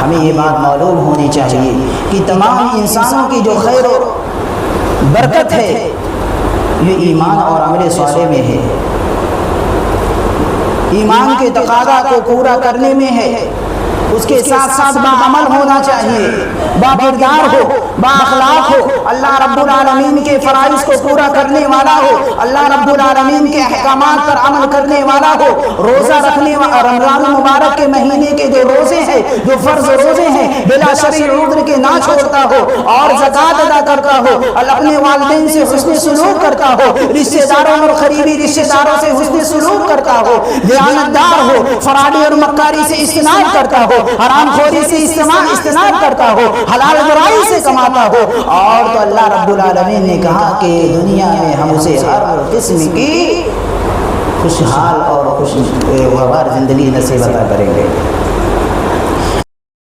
ہمیں یہ بات معلوم ہونی چاہیے کہ تمام انسانوں کی جو خیر و برکت ہے یہ ایمان اور عمل صالح میں ہے، ایمان کے تقاضا کو پورا کرنے میں ہے، اس کے ساتھ ساتھ باعمل ہونا چاہیے، باکردار ہو، بااخلاق ہو، اللہ رب العالمین کے فرائض کو پورا کرنے والا ہو، اللہ رب العالمین کے احکامات پر عمل کرنے والا ہو، روزہ رکھنے والا، رمضان المبارک کے مہینے کے جو روزے ہیں، جو فرض روزے ہیں بلا شرعی عذر کے نہ چھوڑتا ہو، اور زکوٰۃ ادا کرتا ہو، اپنے والدین سے حسن سلوک کرتا ہو، رشتہ داروں اور قریبی رشتہ داروں سے حسن سلوک کرتا ہو، دیانتدار ہو، فراڈی اور مکاری سے اجتناب کرتا ہو، حرام خوری سے اجتناب کرتا ہو، حلال برائی سے کماتا ہو، اور تو اللہ رب العالمین نے کہا کہ دنیا میں ہم اسے ہر قسم کی خوشحال اور خوشگوار زندگی نصیب عطا کریں گے۔